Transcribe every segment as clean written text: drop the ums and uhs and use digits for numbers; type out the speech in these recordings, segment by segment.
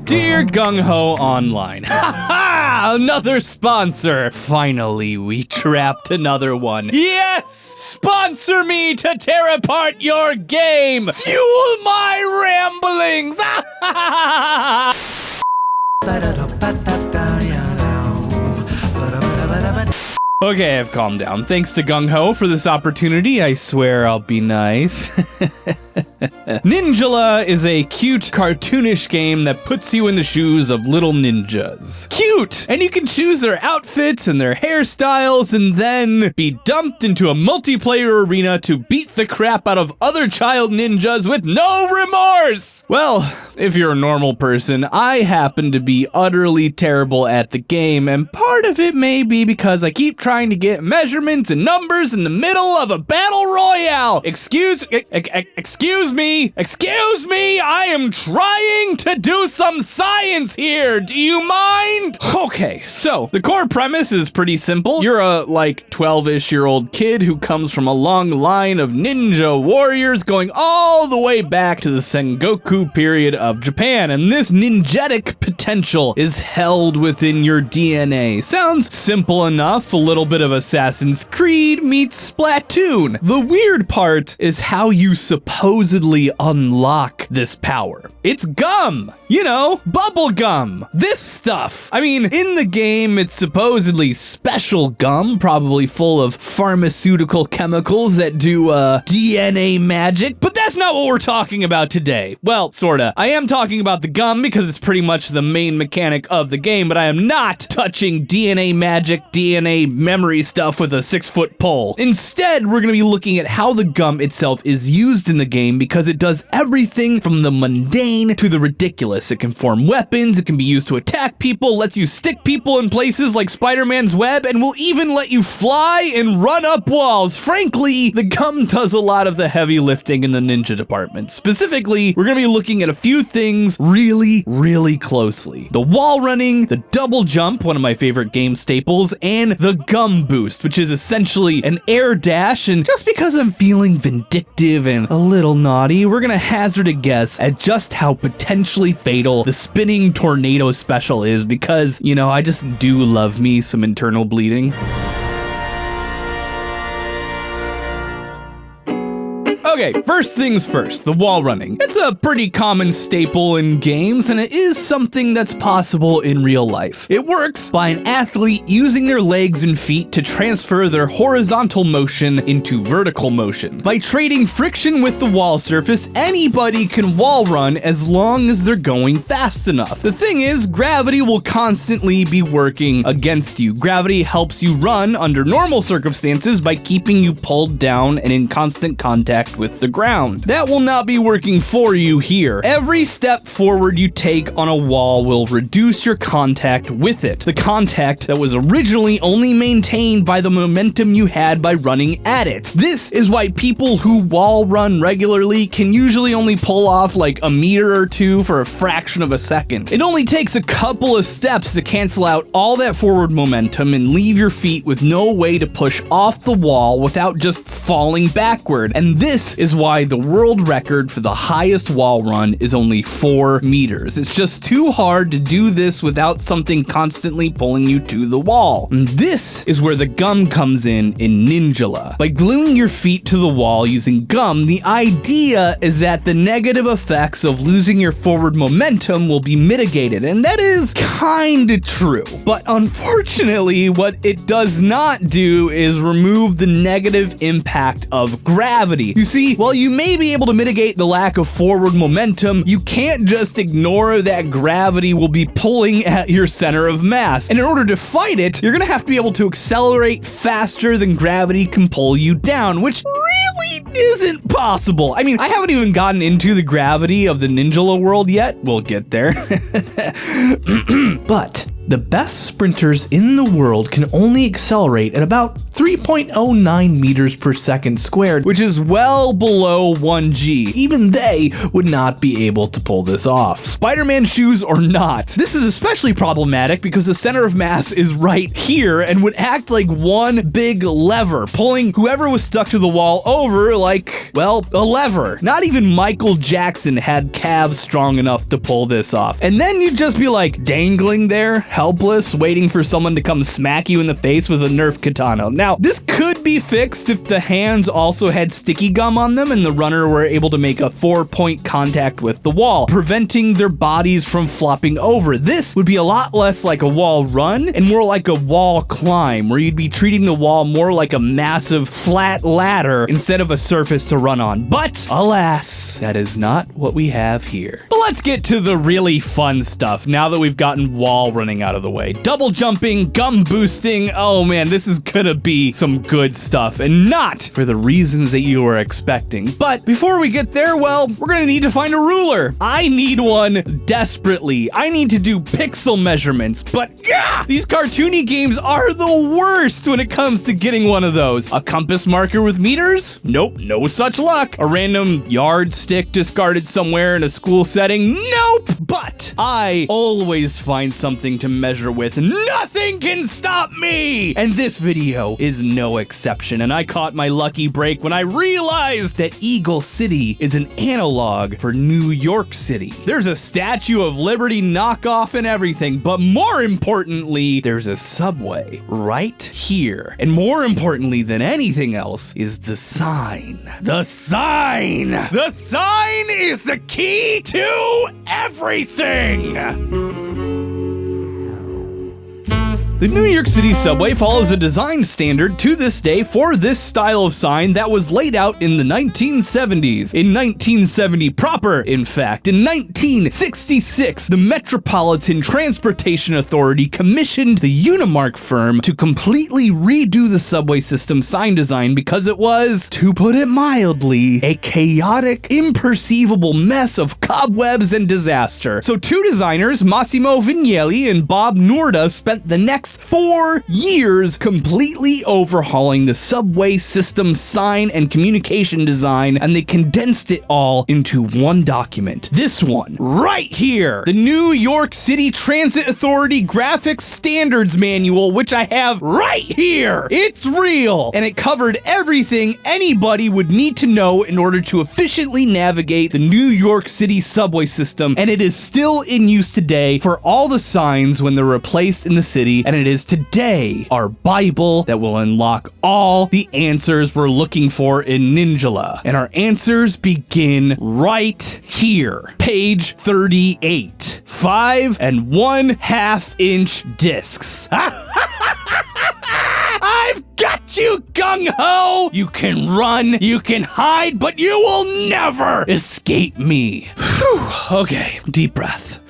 Dear Gung Ho Online. Ha! Another sponsor. Finally, we trapped another one. Yes! Sponsor me to tear apart your game. Fuel my ramblings. Okay, I've calmed down. Thanks to Gung Ho for this opportunity. I swear I'll be nice. Ninjala is a cute, cartoonish game that puts you in the shoes of little ninjas. Cute! And you can choose their outfits and their hairstyles and then be dumped into a multiplayer arena to beat the crap out of other child ninjas with no remorse! Well, if you're a normal person, I happen to be utterly terrible at the game, and part of it may be because I keep trying to get measurements and numbers in the middle of a battle royale. Excuse me, I am trying to do some science here. Do you mind? Okay, so the core premise is pretty simple. You're a 12-ish-year-old kid who comes from a long line of ninja warriors going all the way back to the Sengoku period of Japan, and this ninjetic potential is held within your DNA. Sounds simple enough, a little bit of Assassin's Creed meets Splatoon. The weird part is how you supposedly unlock this power. It's gum! You know, bubblegum! This stuff! I mean, in the game, it's supposedly special gum, probably full of pharmaceutical chemicals that do, DNA magic, but that's not what we're talking about today. Well, sorta. I am talking about the gum because it's pretty much the main mechanic of the game, but I am not touching DNA magic, DNA memory stuff with a 6-foot pole. Instead, we're gonna be looking at how the gum itself is used in the game because it does everything from the mundane to the ridiculous. It can form weapons, it can be used to attack people, lets you stick people in places like Spider-Man's web, and will even let you fly and run up walls. Frankly, the gum does a lot of the heavy lifting in the ninja department. Specifically, we're gonna be looking at a few things really, really closely. The wall running, the double jump, one of my favorite game staples, and the gum boost, which is essentially an air dash, and just because I'm feeling vindictive and a little naughty, we're gonna hazard a guess at just how potentially fatal the spinning tornado special is because, you know, I just do love me some internal bleeding. Okay, first things first, the wall running. It's a pretty common staple in games, and it is something that's possible in real life. It works by an athlete using their legs and feet to transfer their horizontal motion into vertical motion. By trading friction with the wall surface, anybody can wall run as long as they're going fast enough. The thing is, gravity will constantly be working against you. Gravity helps you run under normal circumstances by keeping you pulled down and in constant contact with the ground. That will not be working for you here. Every step forward you take on a wall will reduce your contact with it. The contact that was originally only maintained by the momentum you had by running at it. This is why people who wall run regularly can usually only pull off like a meter or two for a fraction of a second. It only takes a couple of steps to cancel out all that forward momentum and leave your feet with no way to push off the wall without just falling backward. And this is why the world record for the highest wall run is only 4 meters. It's just too hard to do this without something constantly pulling you to the wall. And this is where the gum comes in Ninjala. By gluing your feet to the wall using gum, the idea is that the negative effects of losing your forward momentum will be mitigated, and that is kinda true. But unfortunately, what it does not do is remove the negative impact of gravity. You see, while you may be able to mitigate the lack of forward momentum, you can't just ignore that gravity will be pulling at your center of mass. And in order to fight it, you're gonna have to be able to accelerate faster than gravity can pull you down, which really isn't possible. I mean, I haven't even gotten into the gravity of the Ninjala world yet. We'll get there. But The best sprinters in the world can only accelerate at about 3.09 meters per second squared, which is well below 1G. Even they would not be able to pull this off. Spider-Man shoes or not. This is especially problematic because the center of mass is right here and would act like one big lever, pulling whoever was stuck to the wall over like, well, a lever. Not even Michael Jackson had calves strong enough to pull this off. And then you'd just be like dangling there, helpless, waiting for someone to come smack you in the face with a Nerf katana. Now, this could be fixed if the hands also had sticky gum on them and the runner were able to make a 4-point contact with the wall, preventing their bodies from flopping over. This would be a lot less like a wall run and more like a wall climb, where you'd be treating the wall more like a massive flat ladder instead of a surface to run on. But alas, that is not what we have here. But let's get to the really fun stuff now that we've gotten wall running out of the way. Double jumping, gum boosting, oh man, this is gonna be some good stuff, and not for the reasons that you were expecting. But before we get there, well, we're gonna need to find a ruler. I need one desperately. I need to do pixel measurements, but yeah, these cartoony games are the worst when it comes to getting one of those. A compass marker with meters? Nope, no such luck. A random yardstick discarded somewhere in a school setting? Nope. But I always find something to measure with. Nothing can stop me! And this video is no exception, and I caught my lucky break when I realized that Eagle City is an analog for New York City. There's a Statue of Liberty knockoff and everything, but more importantly, there's a subway right here. And more importantly than anything else is the sign. The sign! The sign is the key to everything! The New York City subway follows a design standard to this day for this style of sign that was laid out in the 1970s. In 1970 proper, in fact. In 1966, the Metropolitan Transportation Authority commissioned the Unimark firm to completely redo the subway system sign design because it was, to put it mildly, a chaotic, imperceivable mess of cobwebs and disaster. So two designers, Massimo Vignelli and Bob Norda, spent the next 4 years completely overhauling the subway system sign and communication design, and they condensed it all into one document. This one, right here, the New York City Transit Authority Graphics Standards Manual, which I have right here. It's real, and it covered everything anybody would need to know in order to efficiently navigate the New York City subway system, and it is still in use today for all the signs when they're replaced in the city, and it is today our Bible that will unlock all the answers we're looking for in Ninjala. And our answers begin right here. Page 38. 5 1/2 inch discs. I've got you, gung-ho! You can run, you can hide, but you will never escape me. Whew. Okay, deep breath.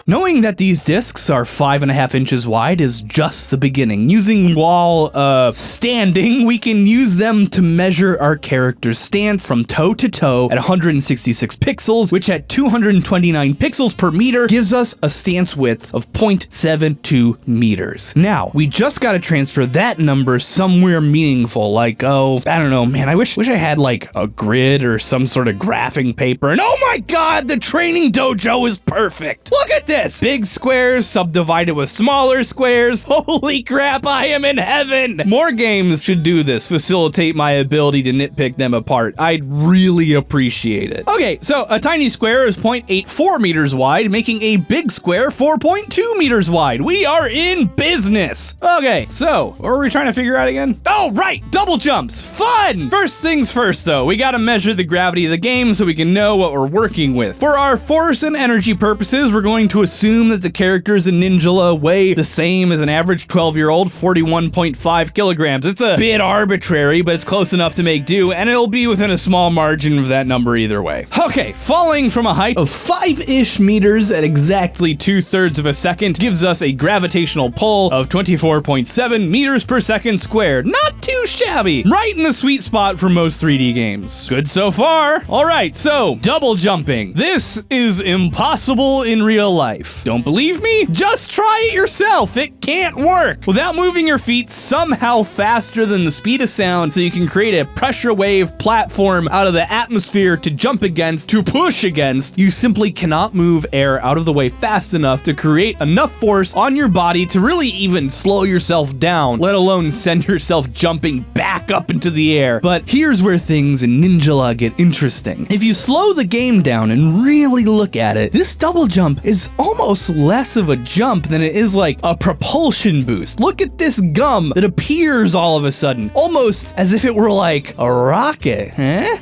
Knowing that these discs are 5.5 inches wide is just the beginning. Using wall standing, we can use them to measure our character's stance from toe to toe at 166 pixels, which at 229 pixels per meter gives us a stance width of 0.72 meters. Now, we just gotta transfer that number somewhere meaningful, like, oh, I don't know, man, I wish I had like a grid or some sort of graphing paper, and oh my god, the training dojo is perfect! Look at this! Big squares subdivided with smaller squares. Holy crap, I am in heaven! More games should do this, facilitate my ability to nitpick them apart. I'd really appreciate it. Okay, so a tiny square is 0.84 meters wide, making a big square 4.2 meters wide. We are in business! Okay, so, what were we trying to figure out again? Oh, right! Double jumps! Fun! First things first, though, we gotta measure the gravity of the game so we can know what we're working with. For our force and energy purposes, we're going to assume that the characters in Ninjala weigh the same as an average 12-year-old, 41.5 kilograms. It's a bit arbitrary, but it's close enough to make do, and it'll be within a small margin of that number either way. Okay, falling from a height of 5-ish meters at exactly 2/3 of a second gives us a gravitational pull of 24.7 meters per second squared. Not too shabby. Right in the sweet spot for most 3D games. Good so far. All right, so double jumping. This is impossible in real life. life. Don't believe me? Just try it yourself. It can't work. Without moving your feet somehow faster than the speed of sound, so you can create a pressure wave platform out of the atmosphere to jump against, to push against, you simply cannot move air out of the way fast enough to create enough force on your body to really even slow yourself down, let alone send yourself jumping back up into the air. But here's where things in Ninjala get interesting. If you slow the game down and really look at it, this double jump is almost less of a jump than it is like a propulsion boost. Look at this gum that appears all of a sudden, almost as if it were like a rocket.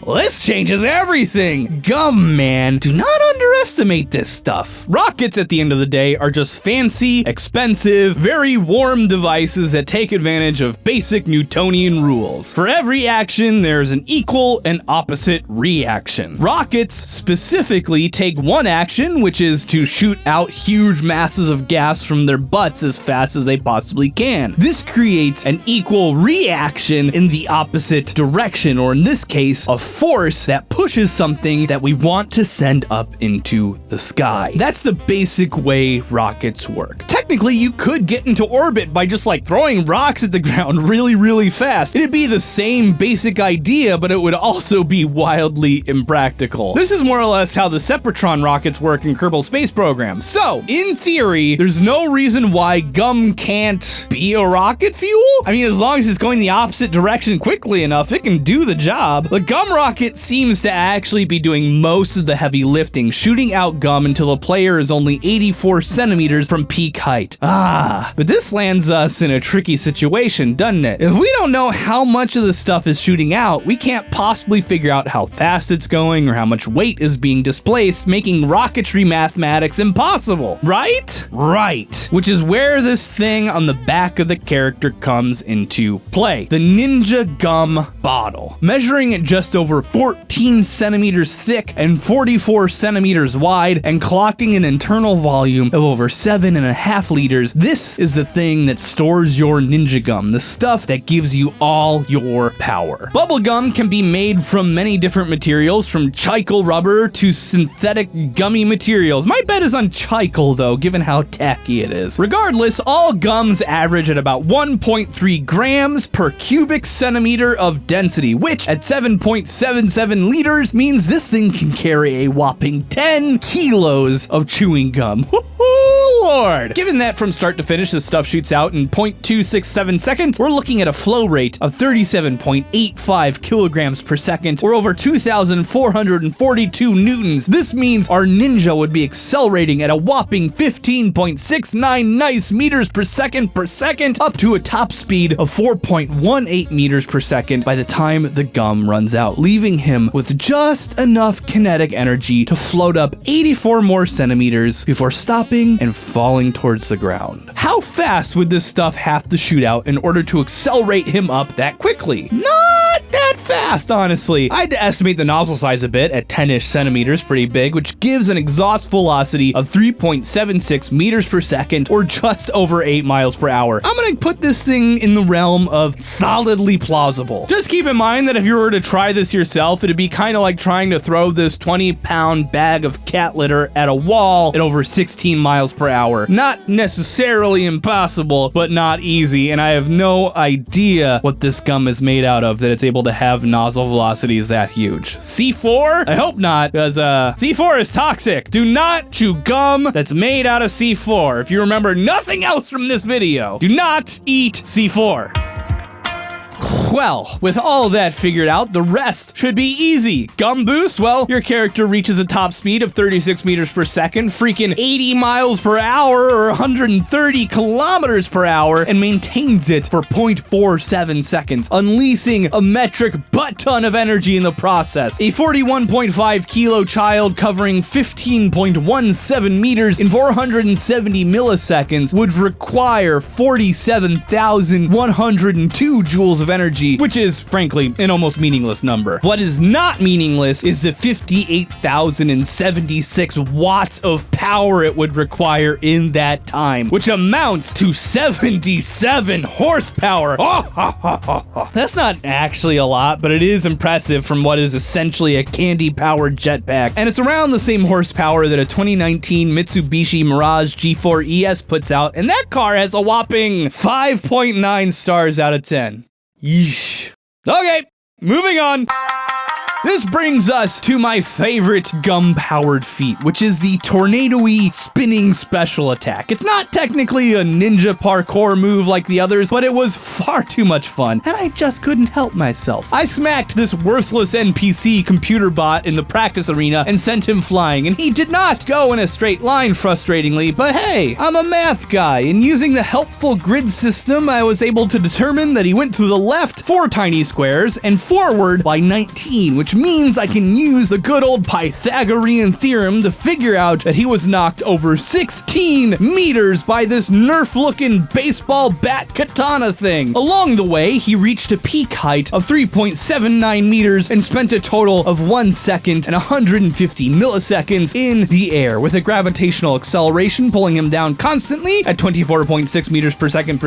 Well, this changes everything. Gum, man. Do not underestimate this stuff. Rockets, at the end of the day, are just fancy, expensive, very warm devices that take advantage of basic Newtonian rules. For every action, there's an equal and opposite reaction. Rockets specifically take one action, which is to shoot out huge masses of gas from their butts as fast as they possibly can. This creates an equal reaction in the opposite direction, or in this case, a force that pushes something that we want to send up into the sky. That's the basic way rockets work. Technically, you could get into orbit by just like throwing rocks at the ground really fast. It'd be the same basic idea, but it would also be wildly impractical. This is more or less how the Sepratron rockets work in Kerbal Space Program. So, in theory, there's no reason why gum can't be a rocket fuel. I mean, as long as it's going the opposite direction quickly enough, it can do the job. The gum rocket seems to actually be doing most of the heavy lifting, shooting out gum until the player is only 84 centimeters from peak height. But this lands us in a tricky situation, doesn't it? If we don't know how much of the stuff is shooting out, we can't possibly figure out how fast it's going or how much weight is being displaced, making rocketry mathematics impossible, right? Right. Which is where this thing on the back of the character comes into play. The Ninja Gum Bottle. Measuring at just over 14 centimeters thick and 44 centimeters wide and clocking an internal volume of over 7.5 liters, this is the thing that stores your Ninja Gum, the stuff that gives you all your power. Bubblegum can be made from many different materials, from chicle rubber to synthetic gummy materials. My bet is on chicle though, given how tacky it is. Regardless, all gums average at about 1.3 grams per cubic centimeter of density, which at 7.77 liters means this thing can carry a whopping 10 kilos of chewing gum. Lord! Given that from start to finish this stuff shoots out in 0.267 seconds, we're looking at a flow rate of 37.85 kilograms per second, or over 2,442 newtons. This means our Ninja would be accelerating at a whopping 15.69 nice meters per second, up to a top speed of 4.18 meters per second by the time the gum runs out, leaving him with just enough kinetic energy to float up 84 more centimeters before stopping and falling towards the ground. How fast would this stuff have to shoot out in order to accelerate him up that quickly? Not that fast, honestly. I had to estimate the nozzle size a bit at 10-ish centimeters, pretty big, which gives an exhaust velocity of 3.76 meters per second, or just over 8 miles per hour. I'm gonna put this thing in the realm of solidly plausible. Just keep in mind that if you were to try this yourself, it'd be kind of like trying to throw this 20-pound bag of cat litter at a wall at over 16 miles per hour. Not necessarily impossible, but not easy, and I have no idea what this gum is made out of that it's able to have nozzle velocities that huge. C4? I hope not, because C4 is toxic. Do not chew gum that's made out of C4. If you remember nothing else from this video, do not eat C4. Well, with all that figured out, the rest should be easy. Gum boost? Well, your character reaches a top speed of 36 meters per second, freaking 80 miles per hour or 130 kilometers per hour, and maintains it for 0.47 seconds, unleashing a metric butt ton of energy in the process. A 41.5 kilo child covering 15.17 meters in 470 milliseconds would require 47,102 joules of energy energy, which is, frankly, an almost meaningless number. What is not meaningless is the 58,076 watts of power it would require in that time, which amounts to 77 horsepower. That's not actually a lot, but it is impressive from what is essentially a candy-powered jetpack. And it's around the same horsepower that a 2019 Mitsubishi Mirage G4 ES puts out, and that car has a whopping 5.9 stars out of 10. Yeesh. Okay, moving on. This brings us to my favorite gum-powered feat, which is the Tornadoe spinning special attack. It's not technically a ninja parkour move like the others, but it was far too much fun, and I just couldn't help myself. I smacked this worthless NPC computer bot in the practice arena and sent him flying, and he did not go in a straight line, frustratingly, but hey, I'm a math guy, and using the helpful grid system, I was able to determine that he went to the left 4 tiny squares and forward by 19, which means I can use the good old Pythagorean theorem to figure out that he was knocked over 16 meters by this Nerf-looking baseball bat katana thing. Along the way, he reached a peak height of 3.79 meters and spent a total of 1 second and 150 milliseconds in the air, with a gravitational acceleration pulling him down constantly at 24.6 meters per second.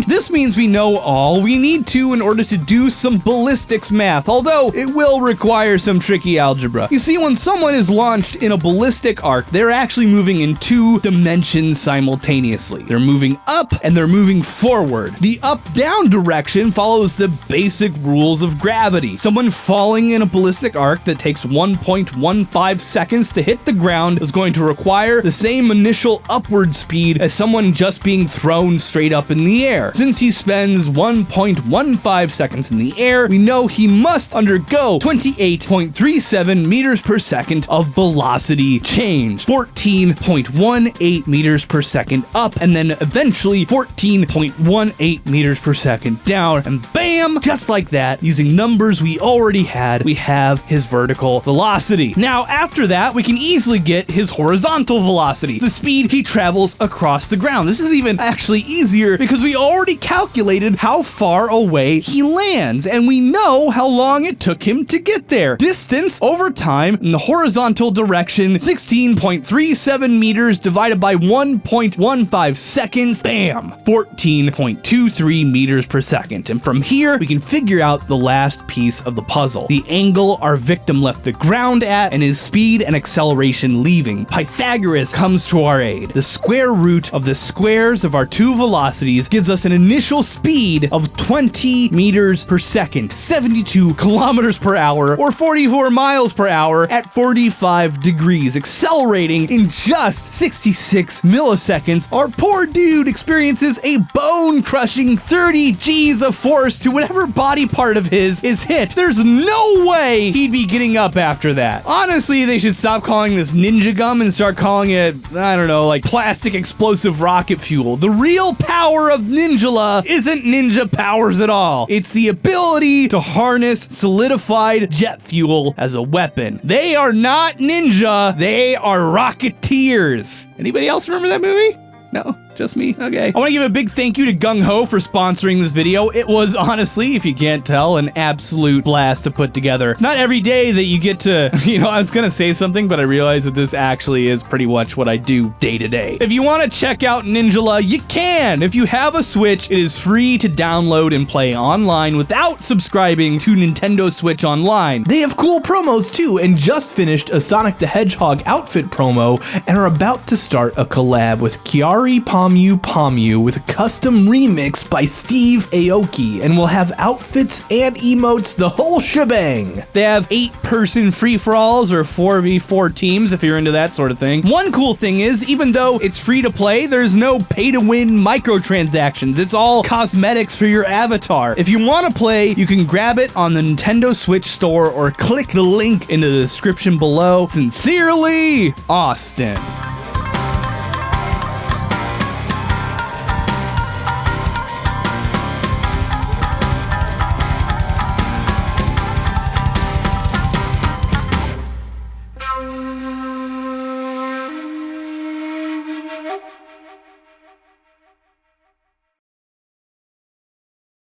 This means we know all we need to in order to do some ballistics math, although it will require some tricky algebra. You see, when someone is launched in a ballistic arc, they're actually moving in 2 dimensions simultaneously. They're moving up and they're moving forward. The up-down direction follows the basic rules of gravity. Someone falling in a ballistic arc that takes 1.15 seconds to hit the ground is going to require the same initial upward speed as someone just being thrown straight up in the air. Since he spends 1.15 seconds in the air, we know he must undergo 28.37 meters per second of velocity change, 14.18 meters per second up, and then eventually 14.18 meters per second down, and bam, just like that, using numbers we already had, we have his vertical velocity. Now, after that, we can easily get his horizontal velocity, the speed he travels across the ground. This is even actually easier because we already calculated how far away he lands, and we know how long it took him to get there. Distance over time in the horizontal direction, 16.37 meters divided by 1.15 seconds, bam, 14.23 meters per second. And from here, we can figure out the last piece of the puzzle, the angle our victim left the ground at and his speed and acceleration leaving. Pythagoras comes to our aid. The square root of the squares of our 2 velocities gives us an initial speed of 20 meters per second, 72 kilometers per hour, or 44 miles per hour at 45 degrees, accelerating in just 66 milliseconds. Our poor dude experiences a bone-crushing 30 G's of force to whatever body part of his is hit. There's no way he'd be getting up after that. Honestly, they should stop calling this ninja gum and start calling it, I don't know, like plastic explosive rocket fuel. The real power of Ninjala isn't ninja powers at all. It's the ability to harness solidified jet fuel as a weapon. They are not ninja, they are rocketeers. Anybody else remember that movie? No? Just me? Okay. I want to give a big thank you to Gung Ho for sponsoring this video. It was honestly, if you can't tell, an absolute blast to put together. It's not every day that you get to, I was gonna say something, but I realized that this actually is pretty much what I do day to day. If you want to check out Ninjala, you can. If you have a Switch, it is free to download and play online without subscribing to Nintendo Switch Online. They have cool promos too, and just finished a Sonic the Hedgehog outfit promo and are about to start a collab with Kyary Pamyu Pamyu with a custom remix by Steve Aoki, and will have outfits and emotes, the whole shebang. They have 8-person free-for-alls or 4v4 teams if you're into that sort of thing. One cool thing is, even though it's free to play, there's no pay-to-win microtransactions. It's all cosmetics for your avatar. If you want to play, you can grab it on the Nintendo Switch store or click the link in the description below. Sincerely, Austin.